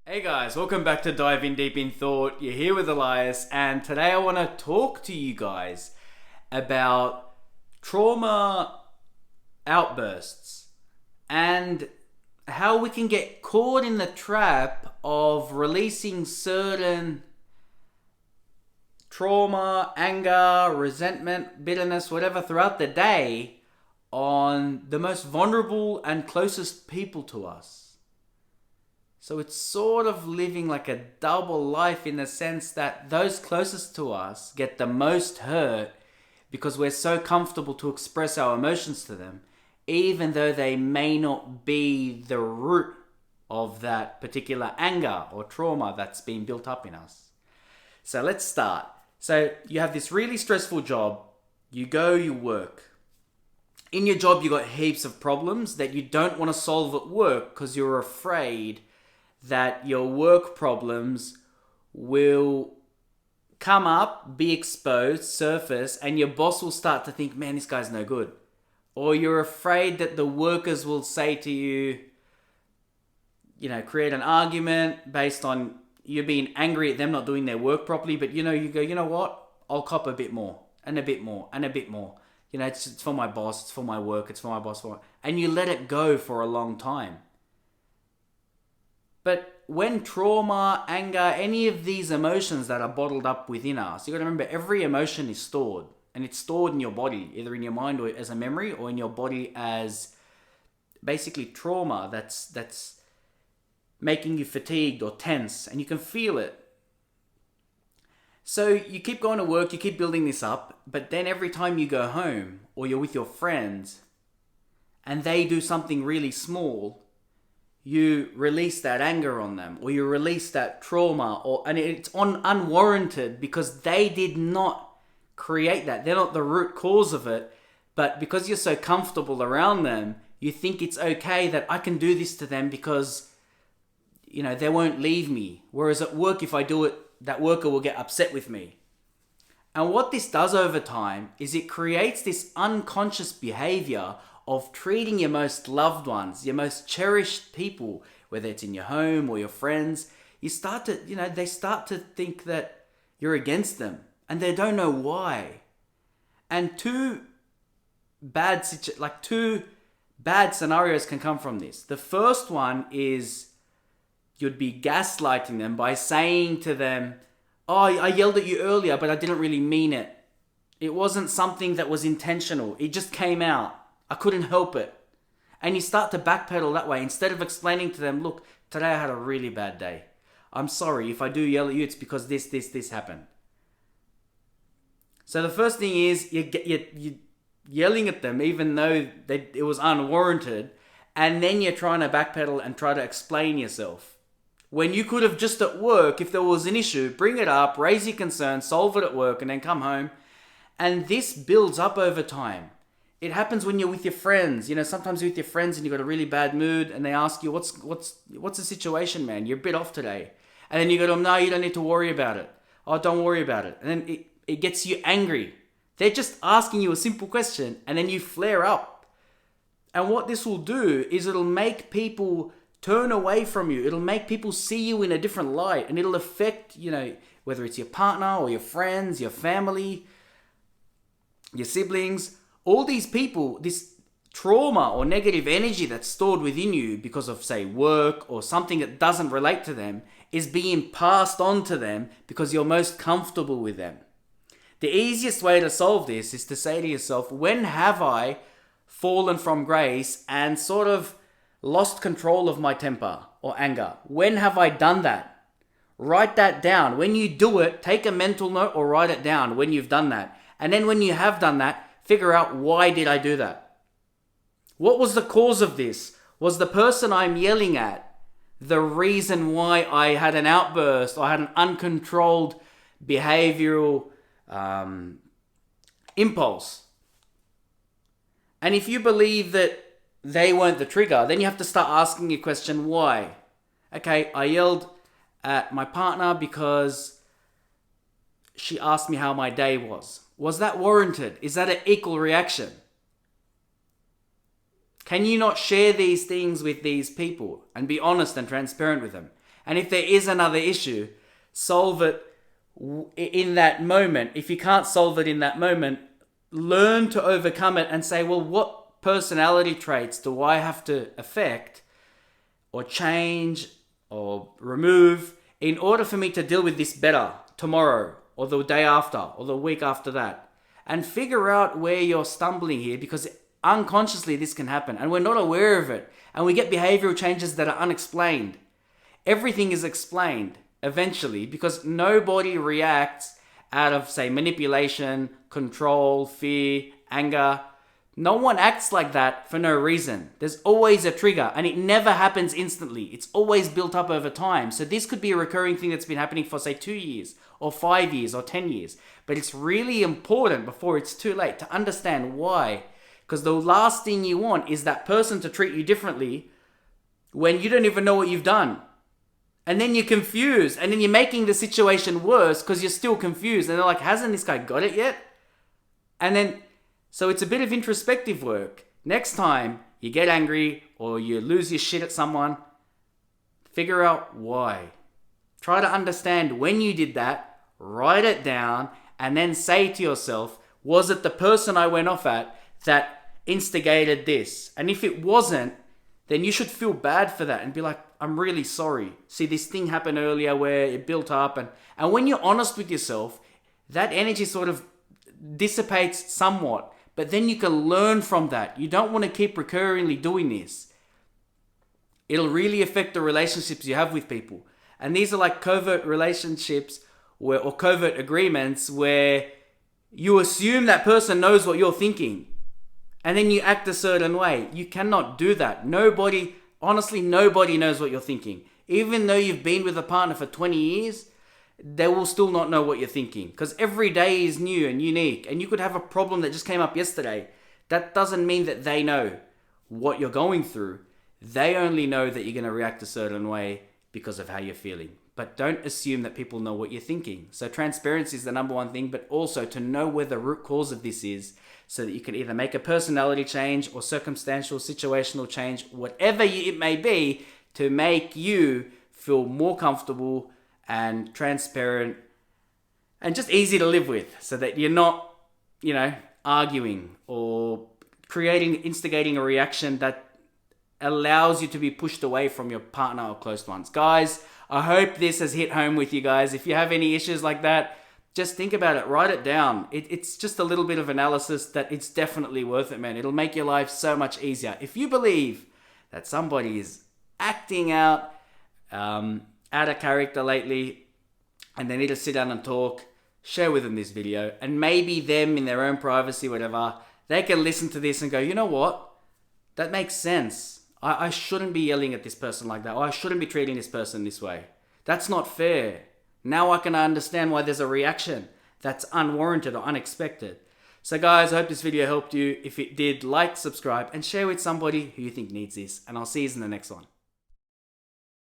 Hey guys, welcome back to Dive In Deep in Thought. You're here with Elias, and today I want to talk to you guys about trauma outbursts and how we can get caught in the trap of releasing certain trauma, anger, resentment, bitterness, whatever throughout the day on the most vulnerable and closest people to us. So it's sort of living like a double life in the sense that those closest to us get the most hurt because we're so comfortable to express our emotions to them, even though they may not be the root of that particular anger or trauma that's been built up in us. So let's start. So you have this really stressful job, you go, you work. In your job, you got heaps of problems that you don't want to solve at work because you're afraid that your work problems will come up, be exposed, surface, and your boss will start to think, man, this guy's no good. Or you're afraid that the workers will say to you, create an argument based on you being angry at them not doing their work properly, but you go, you know what? I'll cop a bit more, and a bit more, and a bit more. It's for my boss, it's for my work, it's for my boss, and you let it go for a long time. But when trauma, anger, any of these emotions that are bottled up within us, you got to remember every emotion is stored. And it's stored in your body, either in your mind or as a memory, or in your body as basically trauma that's making you fatigued or tense, and you can feel it. So you keep going to work, you keep building this up, but then every time you go home or you're with your friends and they do something really small, you release that anger on them, or you release that trauma, and it's unwarranted because they did not create that. They're not the root cause of it, but because you're so comfortable around them, you think it's okay that I can do this to them because, they won't leave me. Whereas at work, if I do it, that worker will get upset with me. And what this does over time is it creates this unconscious behavior of treating your most loved ones, your most cherished people, whether it's in your home or your friends. They start to think that you're against them and they don't know why. And two bad scenarios can come from this. The first one is you'd be gaslighting them by saying to them, oh, I yelled at you earlier, but I didn't really mean it. It wasn't something that was intentional. It just came out. I couldn't help it. And you start to backpedal that way instead of explaining to them, look, today I had a really bad day. I'm sorry. If I do yell at you, it's because this happened. So the first thing is you're yelling at them even though it was unwarranted, and then you're trying to backpedal and try to explain yourself. When you could have just at work, if there was an issue, bring it up, raise your concern, solve it at work, and then come home. And this builds up over time. It happens when you're with your friends. Sometimes you're with your friends and you've got a really bad mood and they ask you, what's the situation, man? You're a bit off today. And then you go to them, no, you don't need to worry about it. Oh, don't worry about it. And then it gets you angry. They're just asking you a simple question and then you flare up. And what this will do is it'll make people turn away from you. It'll make people see you in a different light, and it'll affect, whether it's your partner or your friends, your family, your siblings. All these people, this trauma or negative energy that's stored within you because of, say, work or something that doesn't relate to them is being passed on to them because you're most comfortable with them. The easiest way to solve this is to say to yourself, when have I fallen from grace and sort of lost control of my temper or anger? When have I done that? Write that down. When you do it, take a mental note or write it down when you've done that. And then when you have done that, figure out, why did I do that? What was the cause of this? Was the person I'm yelling at the reason why I had an outburst or had an uncontrolled behavioral impulse? And if you believe that they weren't the trigger, then you have to start asking your question, why? Okay, I yelled at my partner because she asked me how my day was. Was that warranted? Is that an equal reaction? Can you not share these things with these people and be honest and transparent with them? And if there is another issue, solve it in that moment. If you can't solve it in that moment, learn to overcome it and say, well, what personality traits do I have to affect or change or remove in order for me to deal with this better tomorrow or the day after or the week after that? And figure out where you're stumbling here, because unconsciously this can happen and we're not aware of it. And we get behavioral changes that are unexplained. Everything is explained eventually, because nobody reacts out of, say, manipulation, control, fear, anger. No one acts like that for no reason. There's always a trigger, and it never happens instantly. It's always built up over time. So this could be a recurring thing that's been happening for, say, 2 years or 5 years or 10 years. But it's really important before it's too late to understand why. Because the last thing you want is that person to treat you differently when you don't even know what you've done. And then you're confused, and then you're making the situation worse because you're still confused. And they're like, hasn't this guy got it yet? And then, so it's a bit of introspective work. Next time you get angry or you lose your shit at someone, figure out why. Try to understand when you did that, write it down, and then say to yourself, was it the person I went off at that instigated this? And if it wasn't, then you should feel bad for that and be like, I'm really sorry. See, this thing happened earlier where it built up. And when you're honest with yourself, that energy sort of dissipates somewhat. But then you can learn from that. You don't want to keep recurringly doing this. It'll really affect the relationships you have with people. And these are like covert relationships or covert agreements where you assume that person knows what you're thinking. And then you act a certain way. You cannot do that. Honestly, nobody knows what you're thinking. Even though you've been with a partner for 20 years, they will still not know what you're thinking. Because every day is new and unique. And you could have a problem that just came up yesterday. That doesn't mean that they know what you're going through. They only know that you're going to react a certain way because of how you're feeling. But don't assume that people know what you're thinking. So transparency is the number one thing, but also to know where the root cause of this is, so that you can either make a personality change or circumstantial, situational change, whatever it may be, to make you feel more comfortable and transparent and just easy to live with, so that you're not, arguing or instigating a reaction that allows you to be pushed away from your partner or close ones. Guys, I hope this has hit home with you guys. If you have any issues like that, just think about it. Write it down. It's just a little bit of analysis that it's definitely worth it, man. It'll make your life so much easier. If you believe that somebody is acting out of character lately and they need to sit down and talk, share with them this video. And maybe them, in their own privacy, whatever, they can listen to this and go, you know what? That makes sense. I shouldn't be yelling at this person like that. Or I shouldn't be treating this person this way. That's not fair. Now I can understand why there's a reaction that's unwarranted or unexpected. So guys, I hope this video helped you. If it did, like, subscribe, and share with somebody who you think needs this. And I'll see you in the next one.